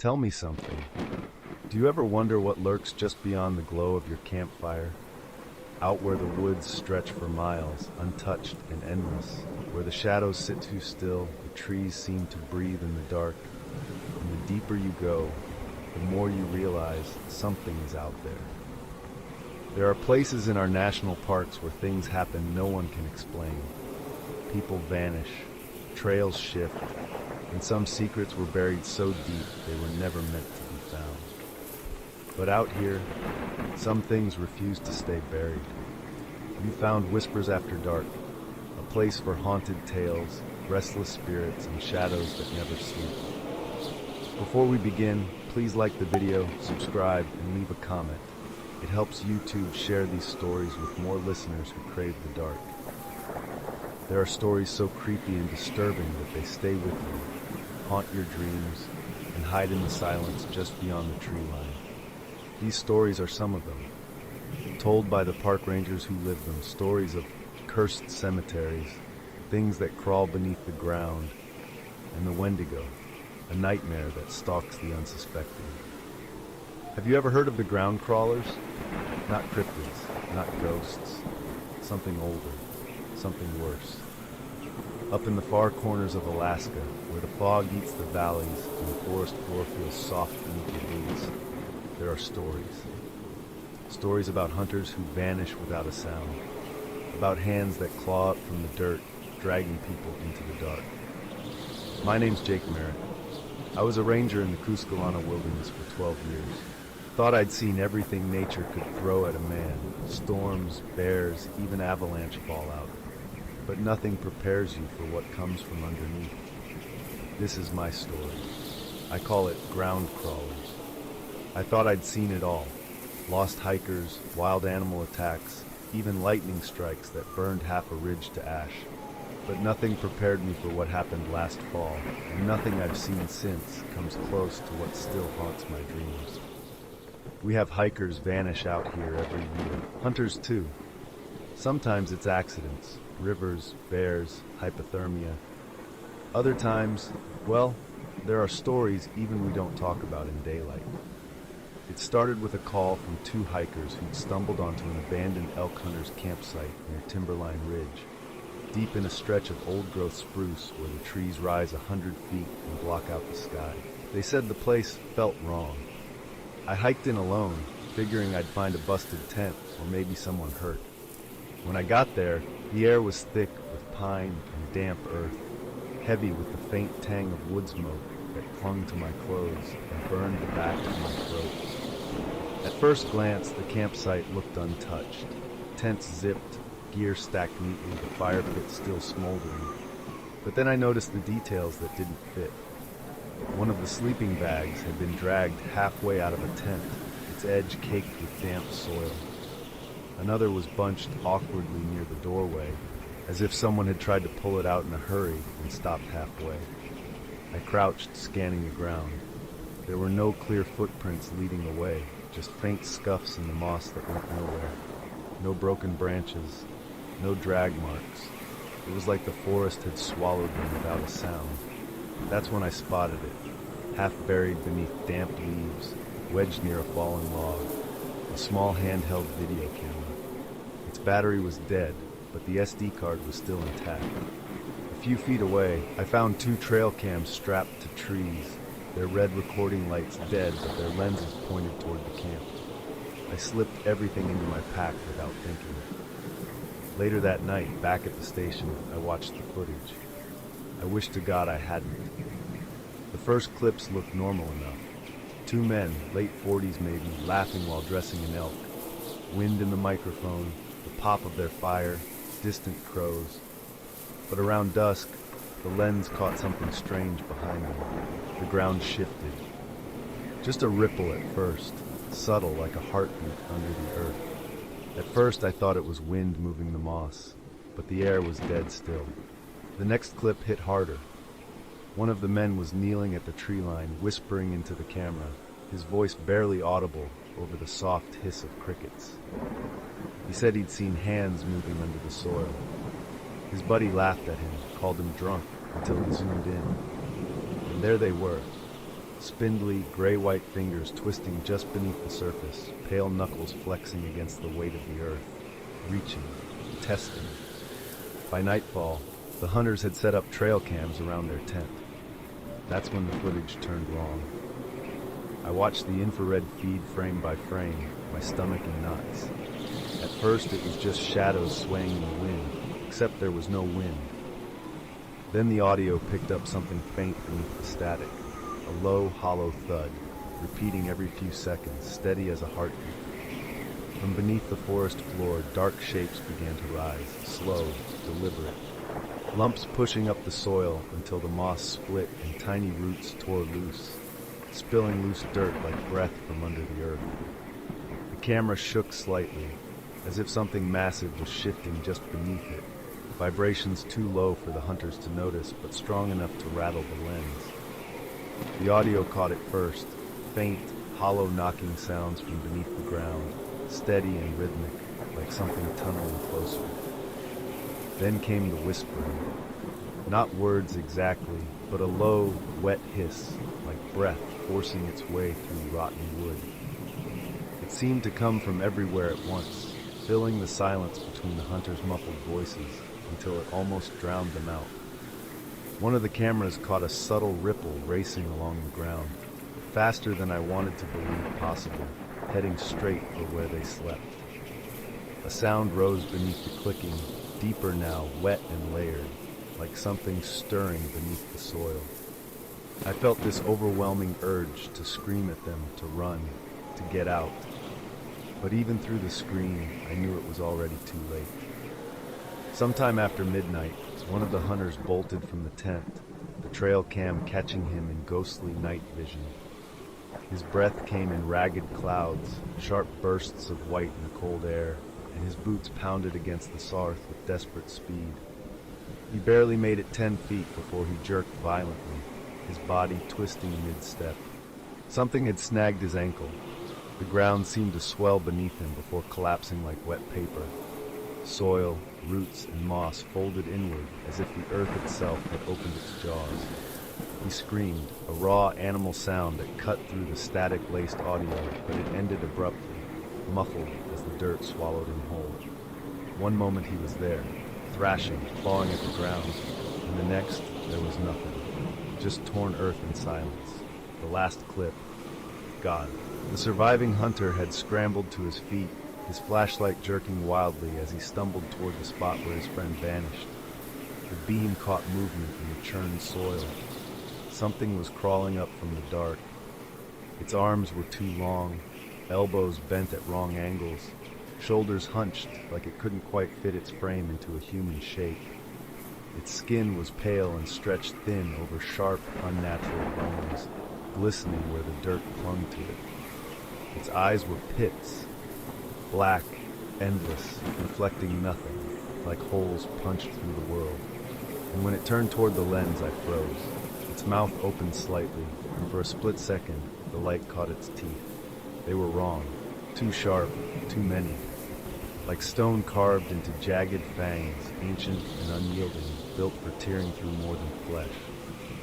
Tell me something. Do you ever wonder what lurks just beyond the glow of your campfire? Out where the woods stretch for miles, untouched and endless, where the shadows sit too still, the trees seem to breathe in the dark, and the deeper you go, the more you realize something is out there. There are places in our national parks where things happen no one can explain. People vanish, trails shift, and some secrets were buried so deep they were never meant to be found. But out here, some things refuse to stay buried. You found Whispers After Dark, a place for haunted tales, restless spirits, and shadows that never sleep. Before we begin, please like the video, subscribe, and leave a comment. It helps YouTube share these stories with more listeners who crave the dark. There are stories so creepy and disturbing that they stay with you, haunt your dreams, and hide in the silence just beyond the tree line. These stories are some of them, told by the park rangers who live them, stories of cursed cemeteries, things that crawl beneath the ground, and the Wendigo, a nightmare that stalks the unsuspecting. Have you ever heard of the ground crawlers? Not cryptids, not ghosts, something older, something worse. Up in the far corners of Alaska, where the fog eats the valleys and the forest floor feels soft beneath your boots, there are stories. Stories about hunters who vanish without a sound, about hands that claw up from the dirt, dragging people into the dark. My name's Jake Merritt. I was a ranger in the Cuscalana wilderness for 12 years. Thought I'd seen everything nature could throw at a man, storms, bears, even avalanche fallout. But nothing prepares you for what comes from underneath. This is my story. I call it ground crawlers. I thought I'd seen it all. Lost hikers, wild animal attacks, even lightning strikes that burned half a ridge to ash. But nothing prepared me for what happened last fall, and nothing I've seen since comes close to what still haunts my dreams. We have hikers vanish out here every year, hunters too. Sometimes it's accidents, rivers, bears, hypothermia. Other times, well, there are stories even we don't talk about in daylight. It started with a call from two hikers who'd stumbled onto an abandoned elk hunter's campsite near Timberline Ridge, deep in a stretch of old-growth spruce where the trees rise 100 feet and block out the sky. They said the place felt wrong. I hiked in alone, figuring I'd find a busted tent or maybe someone hurt. When I got there, the air was thick with pine and damp earth, heavy with the faint tang of wood smoke that clung to my clothes and burned the back of my throat. At first glance, the campsite looked untouched. Tents zipped, gear stacked neatly, the fire pit still smoldering. But then I noticed the details that didn't fit. One of the sleeping bags had been dragged halfway out of a tent, its edge caked with damp soil. Another was bunched awkwardly near the doorway, as if someone had tried to pull it out in a hurry and stopped halfway. I crouched, scanning the ground. There were no clear footprints leading away, just faint scuffs in the moss that went nowhere. No broken branches, no drag marks. It was like the forest had swallowed them without a sound. That's when I spotted it, half buried beneath damp leaves, wedged near a fallen log, a small handheld video camera. Its battery was dead, but the SD card was still intact. A few feet away, I found two trail cams strapped to trees, their red recording lights dead but their lenses pointed toward the camp. I slipped everything into my pack without thinking. Later that night, back at the station, I watched the footage. I wish to God I hadn't. The first clips looked normal enough. Two men, late 40s maybe, laughing while dressing an elk. Wind in the microphone, the pop of their fire, distant crows. But around dusk, the lens caught something strange behind them. The ground shifted. Just a ripple at first, subtle like a heartbeat under the earth. At first I thought it was wind moving the moss, but the air was dead still. The next clip hit harder. One of the men was kneeling at the tree line, whispering into the camera, his voice barely audible over the soft hiss of crickets. He said he'd seen hands moving under the soil. His buddy laughed at him, called him drunk, until he zoomed in. And there they were, Spindly, gray-white fingers twisting just beneath the surface, pale knuckles flexing against the weight of the earth, reaching, testing. By nightfall, the hunters had set up trail cams around their tent. That's when the footage turned wrong. I watched the infrared feed frame by frame, my stomach in knots. At first it was just shadows swaying in the wind, except there was no wind. Then the audio picked up something faint beneath the static, a low, hollow thud, repeating every few seconds, steady as a heartbeat. From beneath the forest floor, dark shapes began to rise, slow, deliberate. Lumps pushing up the soil until the moss split and tiny roots tore loose, spilling loose dirt like breath from under the earth. The camera shook slightly, as if something massive was shifting just beneath it, vibrations too low for the hunters to notice, but strong enough to rattle the lens. The audio caught it first, faint, hollow knocking sounds from beneath the ground, steady and rhythmic, like something tunneling closer. Then came the whispering. Not words exactly, but a low, wet hiss, like breath forcing its way through rotten wood. It seemed to come from everywhere at once, filling the silence between the hunters' muffled voices until it almost drowned them out. One of the cameras caught a subtle ripple racing along the ground, faster than I wanted to believe possible, heading straight for where they slept. A sound rose beneath the clicking, deeper now, wet and layered, like something stirring beneath the soil. I felt this overwhelming urge to scream at them, to run, to get out. But even through the scream, I knew it was already too late. Sometime after midnight, one of the hunters bolted from the tent, the trail cam catching him in ghostly night vision. His breath came in ragged clouds, sharp bursts of white in the cold air, and his boots pounded against the sarth with desperate speed. He barely made it 10 feet before he jerked violently, his body twisting mid-step. Something had snagged his ankle. The ground seemed to swell beneath him before collapsing like wet paper. Soil, roots, and moss folded inward as if the earth itself had opened its jaws. He screamed, a raw animal sound that cut through the static-laced audio, but it ended abruptly, muffled as the dirt swallowed him whole. One moment he was there, thrashing, clawing at the ground, and the next there was nothing, just torn earth and silence. The last clip, gone. The surviving hunter had scrambled to his feet, his flashlight jerking wildly as he stumbled toward the spot where his friend vanished. The beam caught movement in the churned soil. Something was crawling up from the dark. Its arms were too long, elbows bent at wrong angles, shoulders hunched like it couldn't quite fit its frame into a human shape. Its skin was pale and stretched thin over sharp, unnatural bones, glistening where the dirt clung to it. Its eyes were pits, black, endless, reflecting nothing, like holes punched through the world. And when it turned toward the lens, I froze. Its mouth opened slightly, and for a split second, the light caught its teeth. They were wrong, too sharp, too many. Like stone carved into jagged fangs, ancient and unyielding, built for tearing through more than flesh.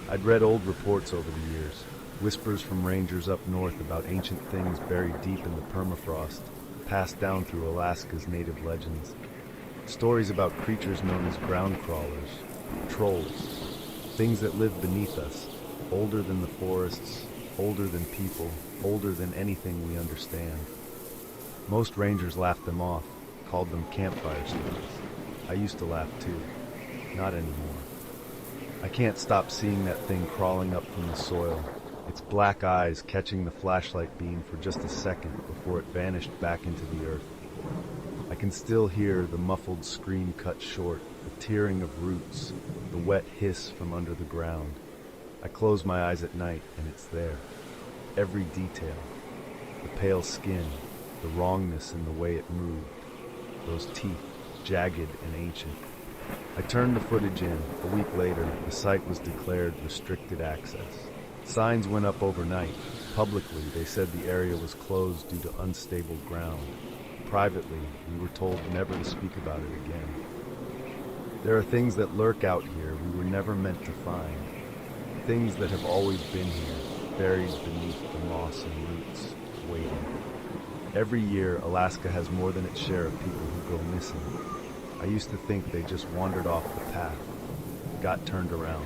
I'd read old reports over the years, whispers from rangers up north about ancient things buried deep in the permafrost, passed down through Alaska's native legends. Stories about creatures known as ground crawlers, trolls, things that live beneath us, older than the forests, older than people, older than anything we understand. Most rangers laughed them off, called them campfire stories. I used to laugh too. Not anymore. I can't stop seeing that thing crawling up from the soil, its black eyes catching the flashlight beam for just a second before it vanished back into the earth. I can still hear the muffled scream cut short, the tearing of roots, the wet hiss from under the ground. I close my eyes at night and it's there. Every detail. The pale skin, the wrongness in the way it moved. Those teeth, jagged and ancient. I turned the footage in. A week later, the site was declared restricted access. Signs went up overnight. Publicly, they said the area was closed due to unstable ground. Privately, we were told never to speak about it again. There are things that lurk out here we were never meant to find. Things that have always been here, buried beneath the moss and roots, waiting. Every year, Alaska has more than its share of people who go missing. I used to think they just wandered off the path, got turned around,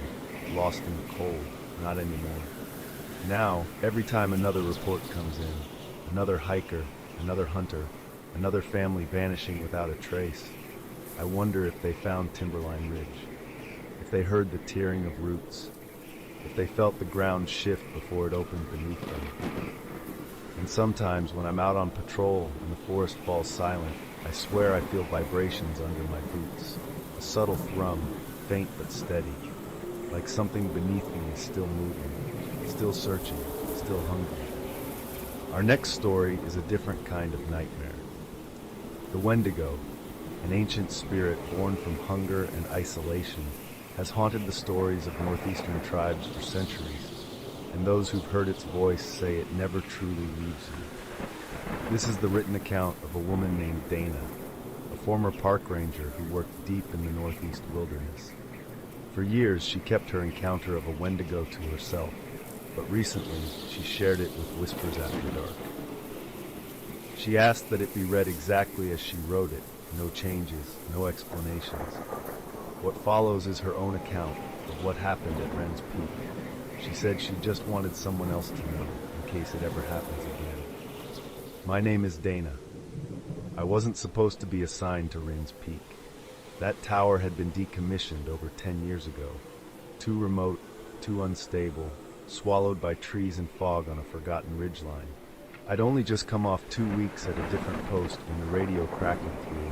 lost in the cold. Not anymore. Now, every time another report comes in, another hiker, another hunter, another family vanishing without a trace, I wonder if they found Timberline Ridge, if they heard the tearing of roots, if they felt the ground shift before it opened beneath them. And sometimes when I'm out on patrol and the forest falls silent, I swear I feel vibrations under my boots, a subtle thrum, faint but steady, like something beneath me is still moving, still searching, still hungry. Our next story is a different kind of nightmare. The Wendigo, an ancient spirit born from hunger and isolation, has haunted the stories of northeastern tribes for centuries, and those who've heard its voice say it never truly leaves you. This is the written account of a woman named Dana, a former park ranger who worked deep in the northeast wilderness. For years, she kept her encounter of a Wendigo to herself, but recently she shared it with Whispers After Dark. She asked that it be read exactly as she wrote it, no changes, no explanations. What follows is her own account of what happened at Wren's Peak. She said she just wanted someone else to know, in case it ever happens again. My name is Dana. I wasn't supposed to be assigned to Wren's Peak. That tower had been decommissioned over 10 years ago. Too remote, too unstable, swallowed by trees and fog on a forgotten ridgeline. I'd only just come off 2 weeks at a different post when the radio crackled through.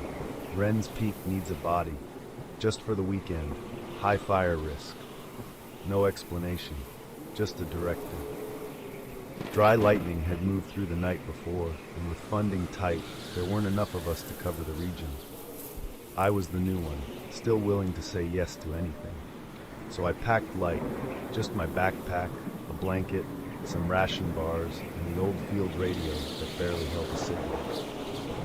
Wren's Peak needs a body. Just for the weekend. High fire risk. No explanation. Just a directive. Dry lightning had moved through the night before, and with funding tight, there weren't enough of us to cover the region. I was the new one, still willing to say yes to anything. So I packed light, just my backpack, a blanket, some ration bars, and the old field radio that barely held a signal.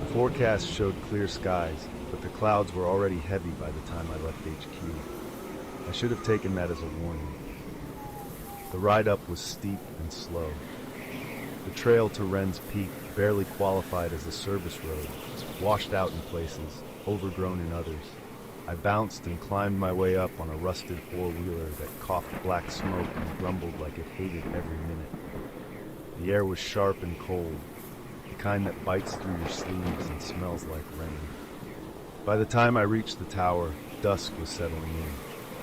The forecast showed clear skies, but the clouds were already heavy by the time I left HQ. I should have taken that as a warning. The ride up was steep and slow. The trail to Wren's Peak barely qualified as a service road, washed out in places, overgrown in others. I bounced and climbed my way up on a rusted four-wheeler that coughed black smoke and grumbled like it hated every minute. The air was sharp and cold, the kind that bites through your sleeves and smells like rain. By the time I reached the tower, dusk was settling in.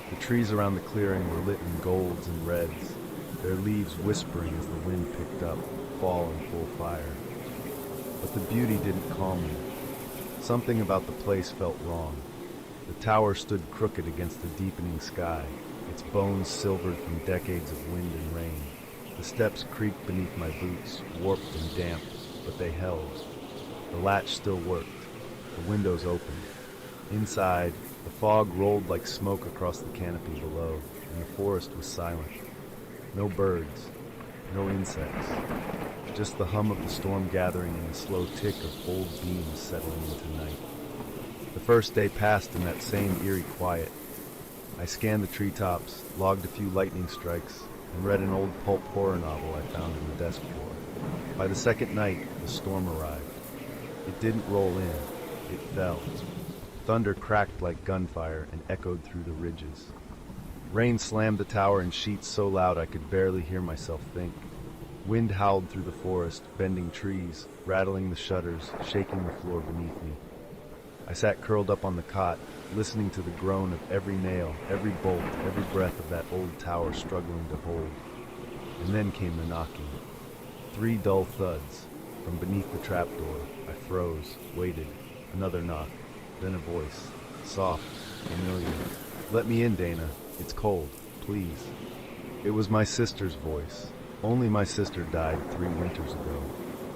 The trees around the clearing were lit in golds and reds, their leaves whispering as the wind picked up, fall in full fire. But the beauty didn't calm me. Something about the place felt wrong. The tower stood crooked against the deepening sky, its bones silvered from decades of wind and rain. The steps creaked beneath my boots, warped and damp, but they held. The latch still worked. The windows opened. Inside, the fog rolled like smoke across the canopy below, and the forest was silent. No birds, no insects, just the hum of the storm gathering and the slow tick of old beams settling into night. The first day passed in that same eerie quiet. I scanned the treetops, logged a few lightning strikes, and read an old pulp horror novel I found in the desk drawer. By the second night, the storm arrived. It didn't roll in, it fell. Thunder cracked like gunfire and echoed through the ridges. Rain slammed the tower in sheets so loud I could barely hear myself think. Wind howled through the forest, bending trees, rattling the shutters, shaking the floor beneath me. I sat curled up on the cot, listening to the groan of every nail, every bolt, every breath of that old tower struggling to hold. And then came the knocking. 3 dull thuds. From beneath the trapdoor, I froze, waited. Another knock. Then a voice. Soft, familiar. "Let me in, Dana. It's cold. Please." It was my sister's voice. Only my sister died 3 winters ago.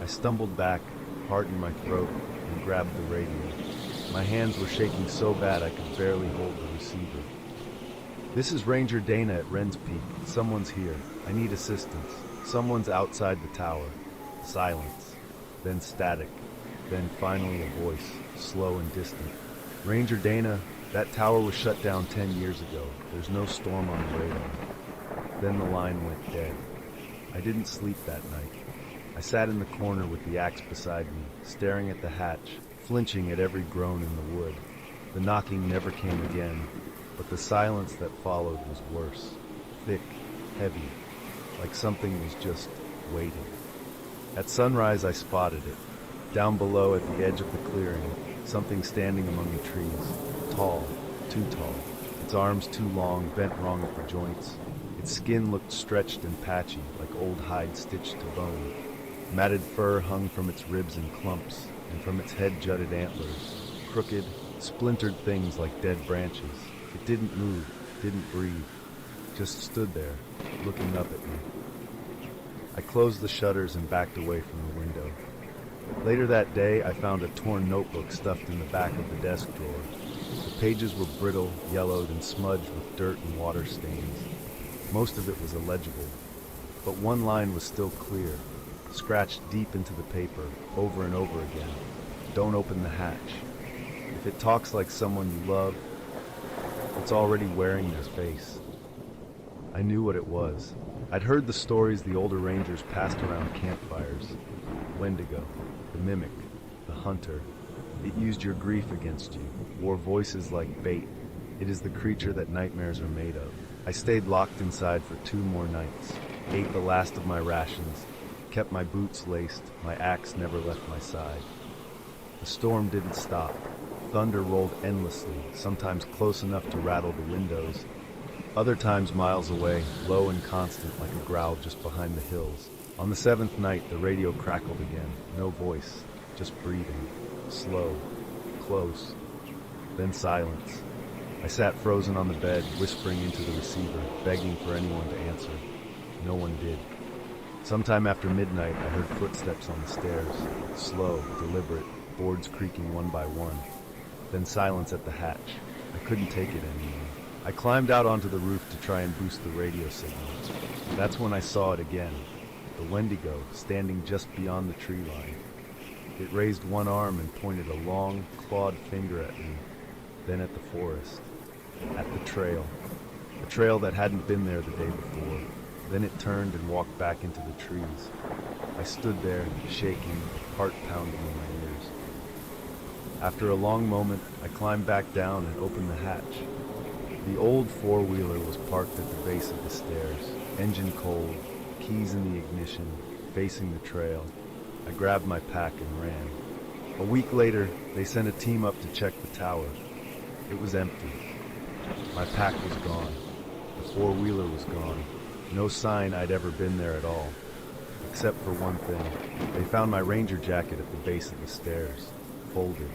I stumbled back, heart in my throat, and grabbed the radio. My hands were shaking so bad I could barely hold the receiver. "This is Ranger Dana at Wren's Peak. Someone's here. I need assistance. Someone's outside the tower." Silence. Then static. Then finally a voice, slow and distant. "Ranger Dana, that tower was shut down 10 years ago. There's no storm on the radar." Then the line went dead. I didn't sleep that night. I sat in the corner with the axe beside me, staring at the hatch, flinching at every groan in the wood. The knocking never came again, but the silence that followed was worse. Thick, heavy, like something was just waiting. At sunrise I spotted it. Down below at the edge of the clearing, something standing among the trees. Tall, too tall. Its arms too long, bent wrong at the joints. Its skin looked stretched and patchy, like old hide stitched to bone. Matted fur hung from its ribs in clumps, and from its head jutted antlers. Crooked, splintered things like dead branches. It didn't move, didn't breathe, just stood there, looking up at me. I closed the shutters and backed away from the window. Later that day, I found a torn notebook stuffed in the back of the desk drawer. The pages were brittle, yellowed, and smudged with dirt and water stains. Most of it was illegible, but one line was still clear, scratched deep into the paper, over and over again. Don't open the hatch. If it talks like someone you love, it's already wearing their face. I knew what it was. I'd heard the stories the older rangers passed around campfires. Wendigo, the mimic, the hunter. It used your grief against you, wore voices like bait. It is the creature that nightmares are made of. I stayed locked inside for 2 more nights, ate the last of my rations, kept my boots laced, my axe never left my side. The storm didn't stop. Thunder rolled endlessly, sometimes close enough to rattle the windows, other times miles away, low and constant like a growl just behind the hills. On the 7th night, the radio crackled again. No voice, just breathing. Slow, close, then silence. I sat frozen on the bed, whispering into the receiver, begging for anyone to answer. No one did. Sometime after midnight, I heard footsteps on the stairs. Slow, deliberate, boards creaking one by one. Then silence at the hatch. I couldn't take it anymore. I climbed out onto the roof to try and boost the radio signal. That's when I saw it again. The Wendigo, standing just beyond the tree line. It raised one arm and pointed a long, clawed finger at me, then at the forest, at the trail. A trail that hadn't been there the day before. Then it turned and walked back into the trees. I stood there, shaking, heart pounding in my ears. After a long moment, I climbed back down and opened the hatch. The old four-wheeler was parked at the base of the stairs, engine cold, keys in the ignition, facing the trail. I grabbed my pack and ran. A week later, they sent a team up to check the tower. It was empty. My pack was gone. The four-wheeler was gone. No sign I'd ever been there at all. Except for one thing. They found my ranger jacket at the base of the stairs. Folded.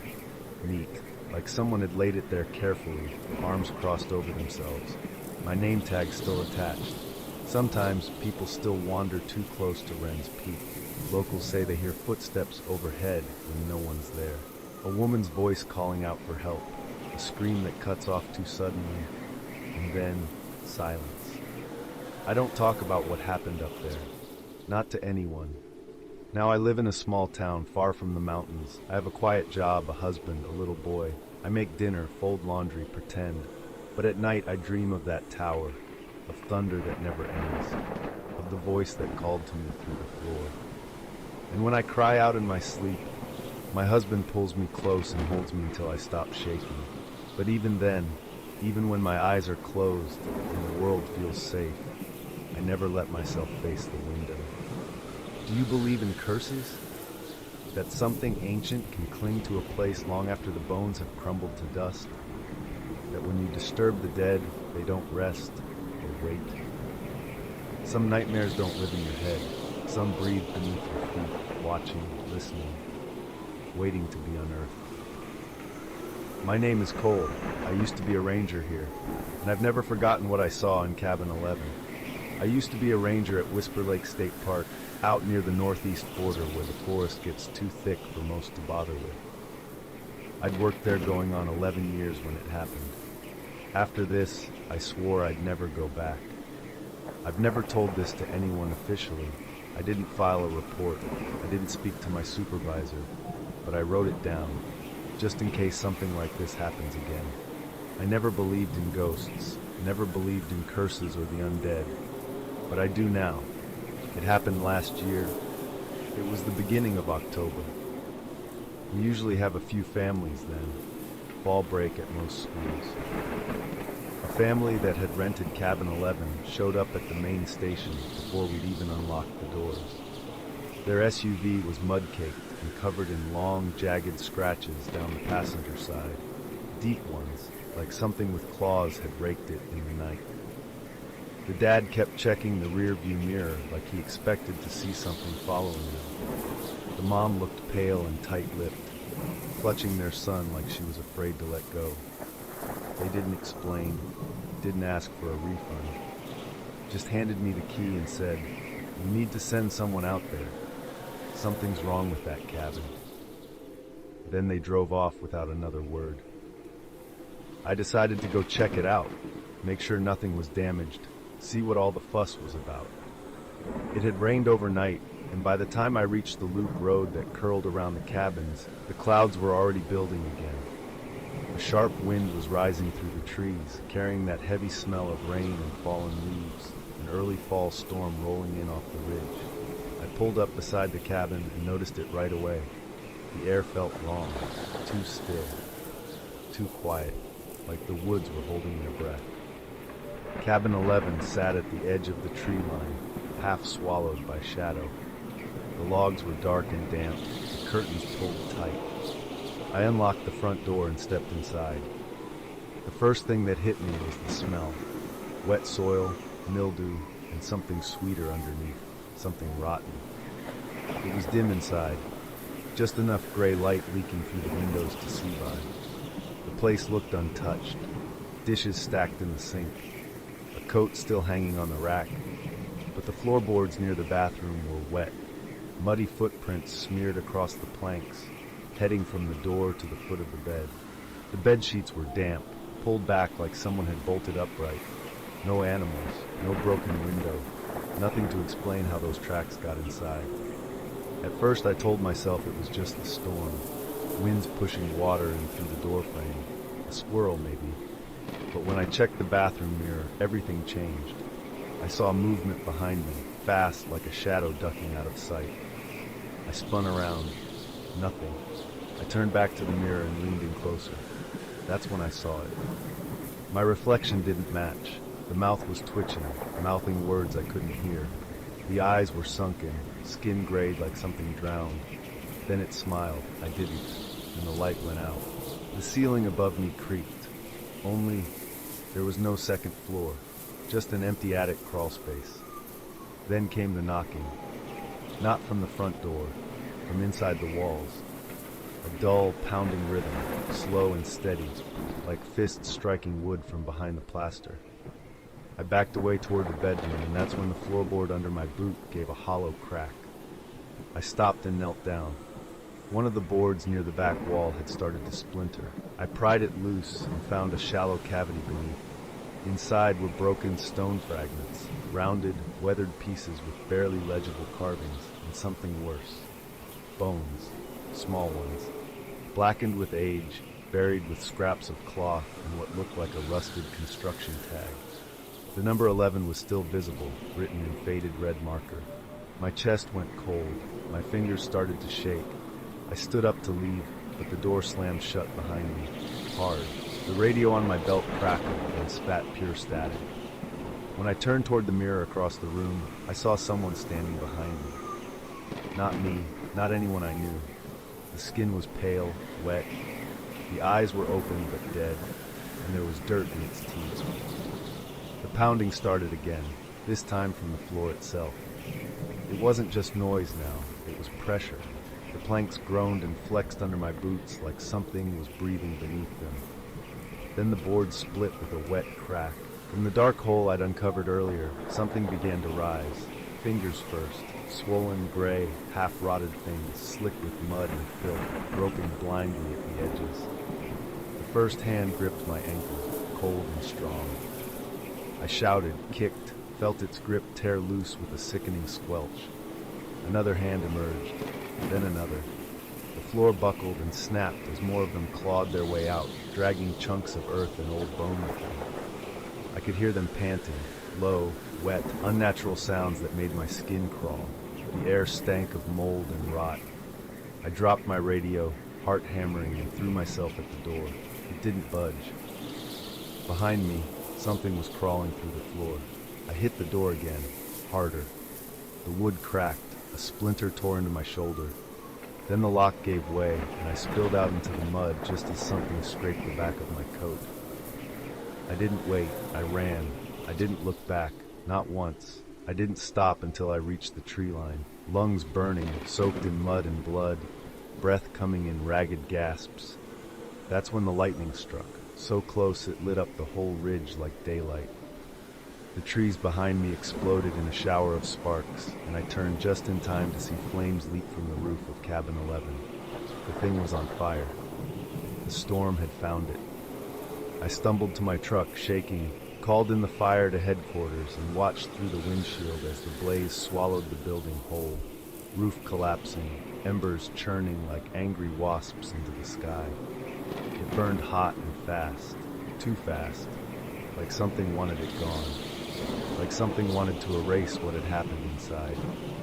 Neat. Like someone had laid it there carefully, arms crossed over themselves. My name tag still attached. Sometimes people still wander too close to Wren's Peak. Locals say they hear footsteps overhead when no one's there. A woman's voice calling out for help. A scream that cuts off too suddenly. And then, silence. I don't talk about what happened up there. Not to anyone. Now I live in a small town far from the mountains. I have a quiet job, a husband, a little boy. I make dinner, fold laundry, pretend. But at night I dream of that tower, of thunder that never ends, of the voice that called to me through the floor. And when I cry out in my sleep, my husband pulls me close and holds me until I stop shaking. But even then, even when my eyes are closed and the world feels safe, I never let myself face the window. Do you believe in curses? That something ancient can cling to a place long after the bones have crumbled to dust? That when you disturb the dead, they don't rest, they wait? Some nightmares don't live in your head. Some breathe beneath your feet, watching, listening, waiting to be unearthed. My name is Cole. I used to be a ranger here, and I've never forgotten what I saw in Cabin 11. I used to be a ranger at Whisper Lake State Park, out near the northeast border where the forest gets too thick for most to bother with. I'd worked there going on 11 years when it happened. After this, I swore I'd never go back. I've never told this to anyone officially. I didn't file a report. I didn't speak to my supervisor, but I wrote it down, just in case something like this happens again. I never believed in ghosts, never believed in curses or the undead, but I do now. It happened last year. It was the beginning of October. We usually have a few families then. Fall break at most schools. A family that had rented Cabin 11 showed up at the main station before we'd even unlocked the doors. Their SUV was mud-caked and covered in long, jagged scratches down the passenger side. Deep ones, like something with claws had raked it in the night. The dad kept checking the rear-view mirror like he expected to see something following them. The mom looked pale and tight-lipped, clutching their son like she was afraid to let go. They didn't explain, didn't ask for a refund, just handed me the key and said, "You need to send someone out there. Something's wrong with that cabin." Then they drove off without another word. I decided to go check it out, make sure nothing was damaged, see what all the fuss was about. It had rained overnight, and by the time I reached the loop road that curled around the cabins, the clouds were already building again. A sharp wind was rising through the trees, carrying that heavy smell of rain and fallen leaves, an early fall storm rolling in off the ridge. I pulled up beside the cabin and noticed it right away. The air felt wrong, too still, too quiet, like the woods were holding their breath. Cabin 11 sat at the edge of the tree line, half swallowed by shadow. The logs were dark and damp, the curtains pulled tight. I unlocked the front door and stepped inside. The first thing that hit me was the smell. Wet soil, mildew, and something sweeter underneath, something rotten. It was dim inside, just enough gray light leaking through the windows to see by. The place looked untouched, dishes stacked in the sink, a coat still hanging on the rack, but the floorboards near the bathroom were wet, muddy footprints smeared across the planks, heading from the door to the foot of the bed. The bed sheets were damp, pulled back like someone had bolted upright. No animals, no broken window, nothing to explain how those tracks got inside. At first I told myself it was just the storm, winds pushing water in through the doorframe, a squirrel maybe. But when I checked the bathroom mirror, everything changed. I saw movement behind me, fast like a shadow ducking out of sight. I spun around. Nothing. I turned back to the mirror and leaned in closer. That's when I saw it. My reflection didn't match. The mouth was twitching, mouthing words I couldn't hear. The eyes were sunken, skin grayed like something drowned. Then it smiled. I didn't, and the light went out. The ceiling above me creaked. Only there was no second floor, just an empty attic crawl space. Then came the knocking. Not from the front door, from inside the walls. A dull, pounding rhythm, slow and steady, like fists striking wood from behind the plaster. I backed away toward the bedroom, and that's when the floorboard under my boot gave a hollow crack. I stopped and knelt down. One of the boards near the back wall had started to splinter. I pried it loose and found a shallow cavity beneath. Inside were broken stone fragments, rounded, weathered pieces with barely legible carvings, and something worse. Bones, small ones, blackened with age, buried with scraps of cloth and what looked like a rusted construction tag. The number 11 was still visible, written in faded red marker. My chest went cold. My fingers started to shake. I stood up to leave, but the door slammed shut behind me, hard. The radio on my belt crackled and spat pure static. When I turned toward the mirror across the room, I saw someone standing behind me. Not me, not anyone I knew. The skin was pale, wet. The eyes were open but dead, and there was dirt in its teeth. The pounding started again, this time from the floor itself. It wasn't just noise now, it was pressure. The planks groaned and flexed under my boots like something was breathing beneath them. Then the board split with a wet crack. From the dark hole I'd uncovered earlier, something began to rise. Fingers first, swollen, gray, half-rotted things, slick with mud and filth, groping blindly at the edges. The first hand gripped my ankle, cold and strong. I shouted, kicked, felt its grip tear loose with a sickening squelch. Another hand emerged, then another. The floor buckled and snapped as more of them clawed their way out, dragging chunks of earth and old bone with them. I could hear them panting, low, wet, unnatural sounds that made my skin crawl. The air stank of mold and rot. I dropped my radio, heart hammering, and threw myself at the door. It didn't budge. Behind me, something was crawling through the floor. I hit the door again, harder. The wood cracked, a splinter tore into my shoulder. Then the lock gave way, and I spilled out into the mud just as something scraped the back of my coat. I didn't wait, I ran. I didn't look back, not once. I didn't stop until I reached the tree line, lungs burning, soaked in mud and blood, breath coming in ragged gasps. That's when the lightning struck, so close it lit up the whole ridge like daylight. The trees behind me exploded in a shower of sparks, and I turned just in time to see flames leap from the roof of cabin 11. The thing was on fire. The storm had found it. I stumbled to my truck, shaking, called in the fire to headquarters, and watched through the windshield as the blaze swallowed the building whole, roof collapsing, embers churning like angry wasps into the sky. It burned hot and fast, too fast, like something wanted it gone. Like something wanted to erase what had happened inside.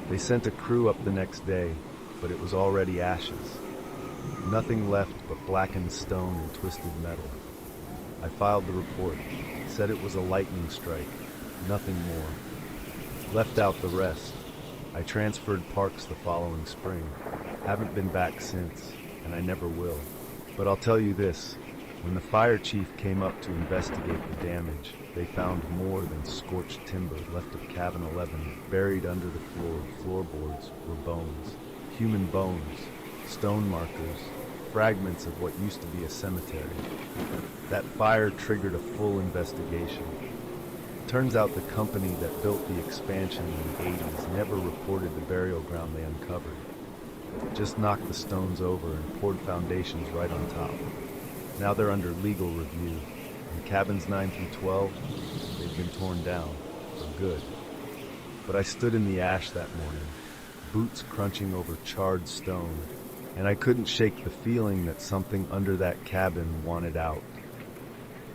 They sent a crew up the next day, but it was already ashes. Nothing left but blackened stone and twisted metal. I filed the report, said it was a lightning strike, nothing more. Left out the rest. I transferred parks the following spring. Haven't been back since, and I never will. But I'll tell you this, when the fire chief came up to investigate the damage, they found more than scorched timber left of cabin 11. Buried under the floorboards were bones, human bones, stone markers, fragments of what used to be a cemetery. That fire triggered a full investigation. Turns out the company that built the expansion in the 80s never reported the burial ground they uncovered. Just knocked the stones over and poured foundations right on top. Now they're under legal review. And cabins 9 through 12, they've been torn down, for good. But I stood in the ash that morning, boots crunching over charred stone, and I couldn't shake the feeling that something under that cabin wanted out,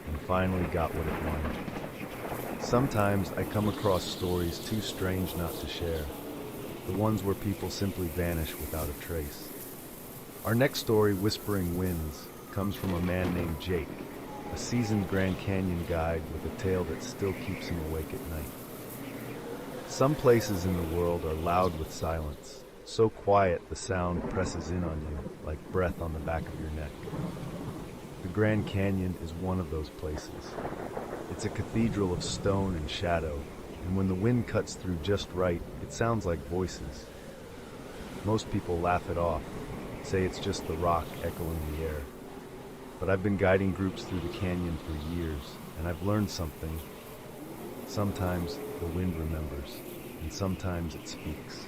and finally got what it wanted. Sometimes I come across stories too strange not to share, the ones where people simply vanish without a trace. Our next story, Whispering Winds, comes from a man named Jake, a seasoned Grand Canyon guide with a tale that still keeps him awake at night. Some places in the world are loud with silence, so quiet the sound presses in on you like breath on the back of your neck. The Grand Canyon is one of those places. It's a cathedral of stone and shadow, and when the wind cuts through just right, it sounds like voices. Most people laugh it off, say it's just the rock echoing the air. But I've been guiding groups through the canyon for years, and I've learned something. Sometimes the wind remembers, and sometimes it speaks.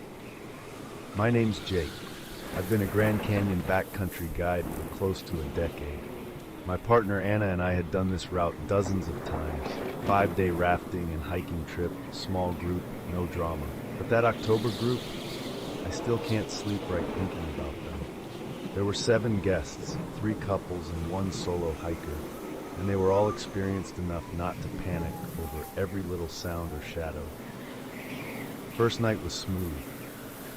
My name's Jake. I've been a Grand Canyon backcountry guide for close to a decade. My partner Anna and I had done this route dozens of times. 5-day rafting and hiking trip, small group, no drama. But that October group, I still can't sleep right thinking about them. There were 7 guests, 3 couples and 1 solo hiker, and they were all experienced enough not to panic over every little sound or shadow. First night was smooth.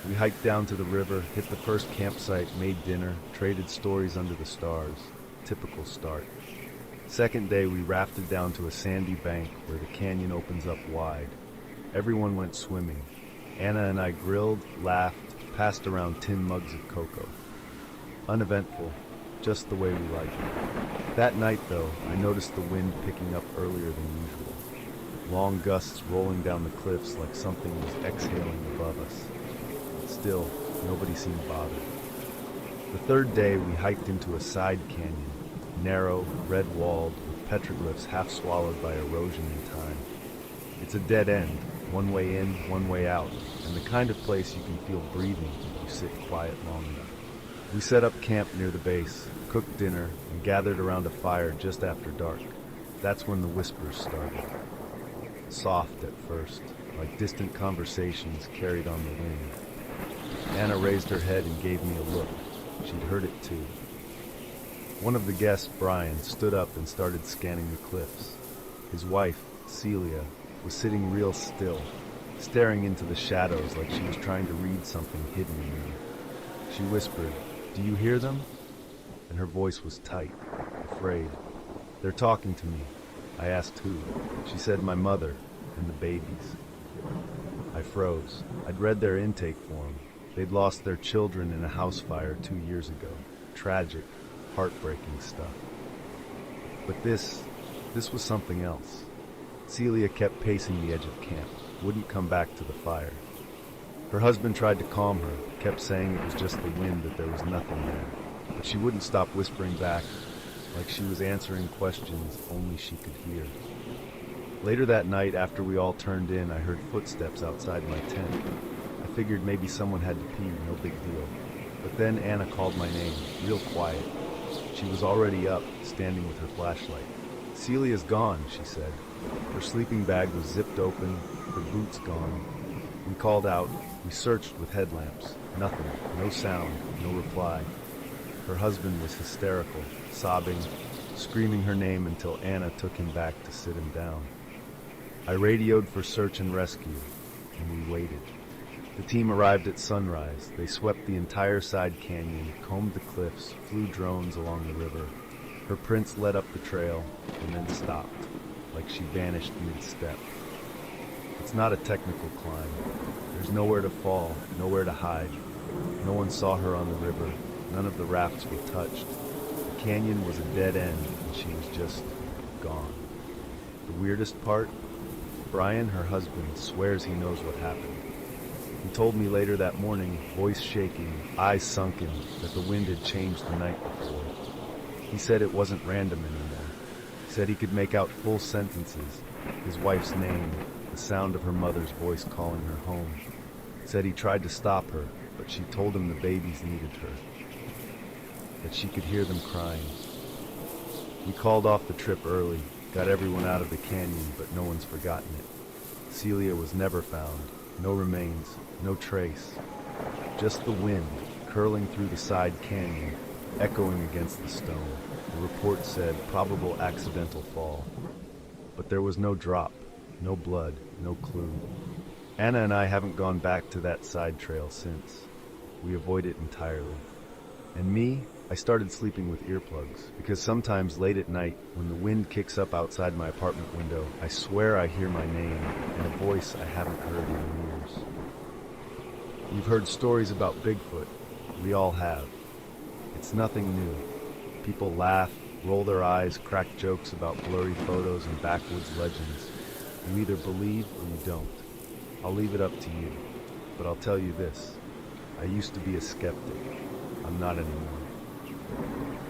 We hiked down to the river, hit the first campsite, made dinner, traded stories under the stars. Typical start. Second day, we rafted down to a sandy bank where the canyon opens up wide. Everyone went swimming. Anna and I grilled, laughed, passed around tin mugs of cocoa. Uneventful, just the way we like it. That night, though, I noticed the wind picking up earlier than usual. Long gusts rolling down the cliffs like something was exhaling above us. But still, nobody seemed bothered. The third day, we hiked into a side canyon, narrow, red-walled, with petroglyphs half swallowed by erosion and time. It's a dead end, one way in, one way out, and the kind of place you can feel breathing if you sit quiet long enough. We set up camp near the base, cooked dinner, and gathered around a fire just after dark. That's when the whispers started. Soft at first, like distant conversations carried on the wind. Anna raised her head and gave me a look. She'd heard it too. One of the guests, Brian, stood up and started scanning the cliffs. His wife, Celia, was sitting real still, staring into the shadows like she was trying to read something hidden in me. She whispered, "Do you hear them?" And her voice was tight, afraid. "They're talking to me." I asked who. She said my mother and the babies. I froze. I'd read their intake form. They'd lost their children in a house fire 2 years ago. Tragic, heartbreaking stuff. But this was something else. Celia kept pacing the edge of camp, wouldn't come back to the fire. Her husband tried to calm her, kept saying it was just the wind, that there was nothing there. But she wouldn't stop whispering back, like she was answering questions only she could hear. Later that night, after we all turned in, I heard footsteps outside my tent. I figured maybe someone had to pee, no big deal. But then Anna called my name, real quiet. She was already up, standing with her flashlight. "Celia's gone," she said. Her sleeping bag was zipped open, her boots gone. We called out. We searched with headlamps. Nothing, no sound, no reply. Her husband was hysterical, sobbing, screaming her name until Anna took him back to sit him down. I radioed for search and rescue, and we waited. The team arrived at sunrise. They swept the entire side canyon, combed the cliffs, flew drones along the river. Her prints led up the trail, and then stopped, like she vanished mid-step. It's not a technical climb. There's nowhere to fall, nowhere to hide. No one saw her on the river. None of the rafts were touched. The canyon was a dead end, and she was just gone. The weirdest part? Brian, her husband, swears he knows what happened. He told me later that morning, voice shaking, eyes sunken, that the wind had changed the night before. He said it wasn't random anymore. He said he could make out full sentences, his wife's name, the sound of her mother's voice calling her home. Said he tried to stop her, but she told him the babies needed her, that she could hear them crying. We called off the trip early, got everyone out of the canyon, but no one's forgotten it. Celia was never found. No remains, no trace. Just the wind, curling through the side canyon, echoing against the stone. The report said probable accidental fall. But there was no drop, no blood, no clue. Anna and I haven't gone back to that side trail since. We avoid it entirely. And me, I started sleeping with earplugs, because sometimes late at night, when the wind kicks up outside my apartment window, I swear I hear my name and a voice I haven't heard in years. You've heard stories about Bigfoot. We all have. It's nothing new. People laugh, roll their eyes, crack jokes about blurry photos and backwoods legends. You either believe or you don't. I'll leave it up to you. But I'll tell you this. I used to be a skeptic. I'm not anymore.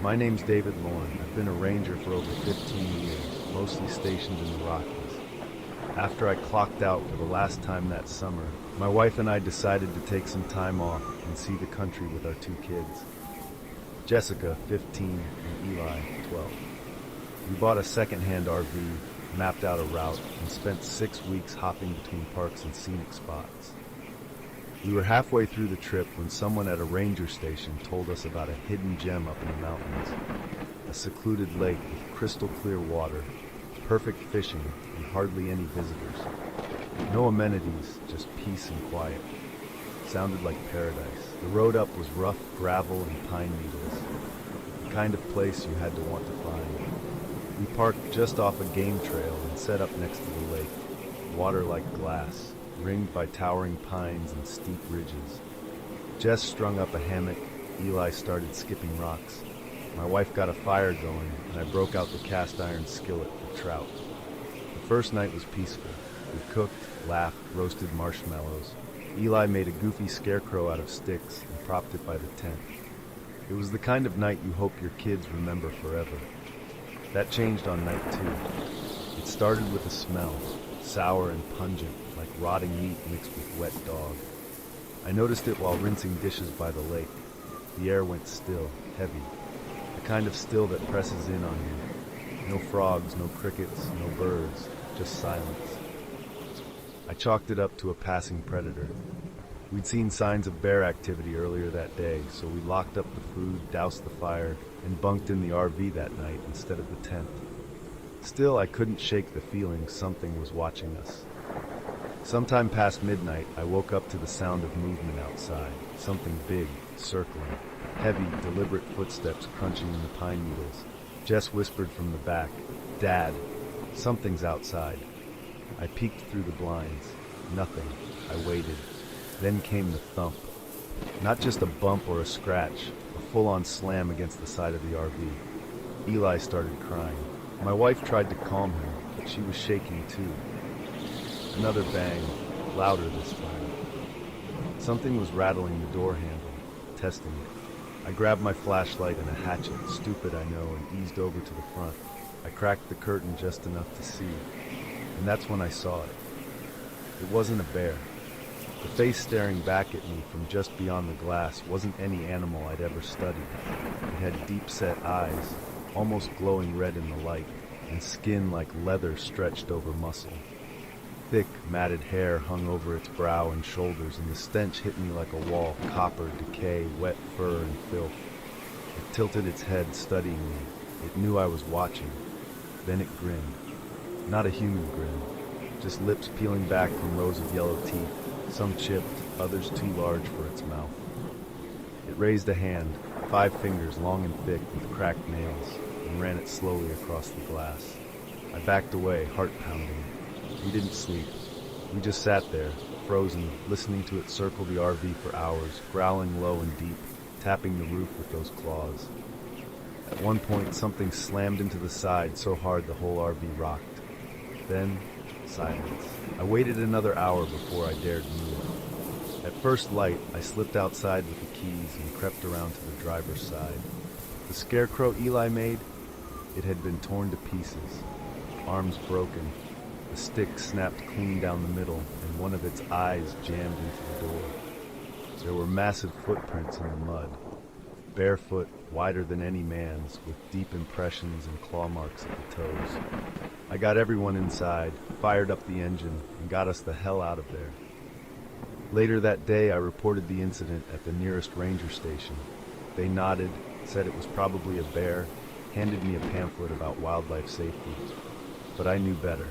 My name's David Lorne. I've been a ranger for over 15 years, mostly stationed in the Rockies. After I clocked out for the last time that summer, my wife and I decided to take some time off and see the country with our 2 kids. Jessica, 15, and Eli, 12. We bought a second-hand RV, mapped out a route, and spent 6 weeks hopping between parks and scenic spots. We were halfway through the trip when someone at a ranger station told us about a hidden gem up in the mountains. A secluded lake with crystal clear water, perfect fishing, and hardly any visitors. No amenities, just peace and quiet. Sounded like paradise. The road up was rough gravel and pine needles. The kind of place you had to want to find. We parked just off a game trail and set up next to the lake. Water like glass, ringed by towering pines and steep ridges. Jess strung up a hammock. Eli started skipping rocks. My wife got a fire going, and I broke out the cast iron skillet for trout. The first night was peaceful. We cooked, laughed, roasted marshmallows. Eli made a goofy scarecrow out of sticks and propped it by the tent. It was the kind of night you hope your kids remember forever. That changed on night 2. It started with a smell, sour and pungent, like rotting meat mixed with wet dog. I noticed it while rinsing dishes by the lake. The air went still, heavy. The kind of still that presses in on you. No frogs, no crickets, no birds, just silence. I chalked it up to a passing predator. We'd seen signs of bear activity earlier that day, so we locked up the food, doused the fire, and bunked in the RV that night instead of the tent. Still, I couldn't shake the feeling something was watching us. Sometime past midnight, I woke up to the sound of movement outside. Something big, circling. Heavy, deliberate footsteps crunching in the pine needles. Jess whispered from the back, "Dad, something's outside." I peeked through the blinds. Nothing. I waited. Then came the thump. Not just a bump or a scratch, a full-on slam against the side of the RV. Eli started crying. My wife tried to calm him, but she was shaking too. Another bang, louder this time. Something was rattling the door handle, testing it. I grabbed my flashlight and a hatchet, stupid I know, and eased over to the front. I cracked the curtain just enough to see, and that's when I saw it. It wasn't a bear. The face staring back at me from just beyond the glass wasn't any animal I'd ever studied. It had deep-set eyes, almost glowing red in the light, and skin like leather stretched over muscle. Thick, matted hair hung over its brow and shoulders, and the stench hit me like a wall, copper, decay, wet fur, and filth. It tilted its head, studying me. It knew I was watching. Then it grinned. Not a human grin, just lips peeling back from rows of yellow teeth, some chipped, others too large for its mouth. It raised a hand, 5 fingers long and thick with cracked nails, and ran it slowly across the glass. I backed away, heart pounding. We didn't sleep. We just sat there, frozen, listening to it circle the RV for hours, growling low and deep, tapping the roof with those claws. At one point, something slammed into the side so hard the whole RV rocked. Then, silence. I waited another hour before I dared move. At first light, I slipped outside with the keys and crept around to the driver's side. The scarecrow Eli made, it had been torn to pieces, arms broken. The stick snapped clean down the middle, and one of its eyes jammed into the door. There were massive footprints in the mud, barefoot, wider than any man's, with deep impressions and claw marks at the toes. I got everyone inside, fired up the engine, and got us the hell out of there. Later that day, I reported the incident at the nearest ranger station. They nodded, said it was probably a bear, handed me a pamphlet about wildlife safety. But I knew better.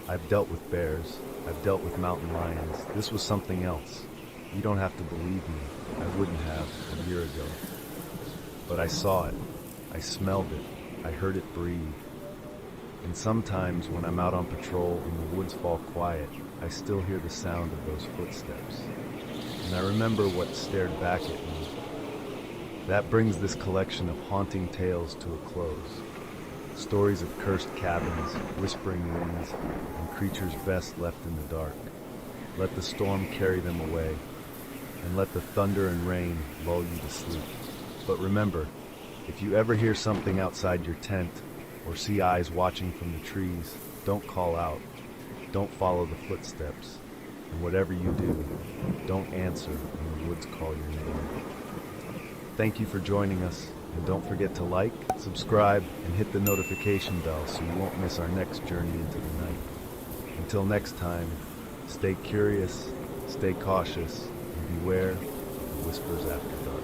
I've dealt with bears. I've dealt with mountain lions. This was something else. You don't have to believe me. I wouldn't have a year ago. But I saw it. I smelled it. I heard it breathe. And sometimes when I'm out on patrol and the woods fall quiet, I still hear the sound of those footsteps. And I remember what stared back at me. That brings this collection of haunting tales to a close. Stories of cursed cabins, whispering winds, and creatures best left in the dark. Let the storm carry them away, and let the thunder and rain lull you to sleep. But remember, if you ever hear something outside your tent, or see eyes watching from the trees, don't call out. Don't follow the footsteps. And whatever you do, don't answer when the woods call your name. Thank you for joining us. And don't forget to like, subscribe, and hit the notification bell so you won't miss our next journey into the night. Until next time, stay curious, stay cautious, and beware of the whispers after dark.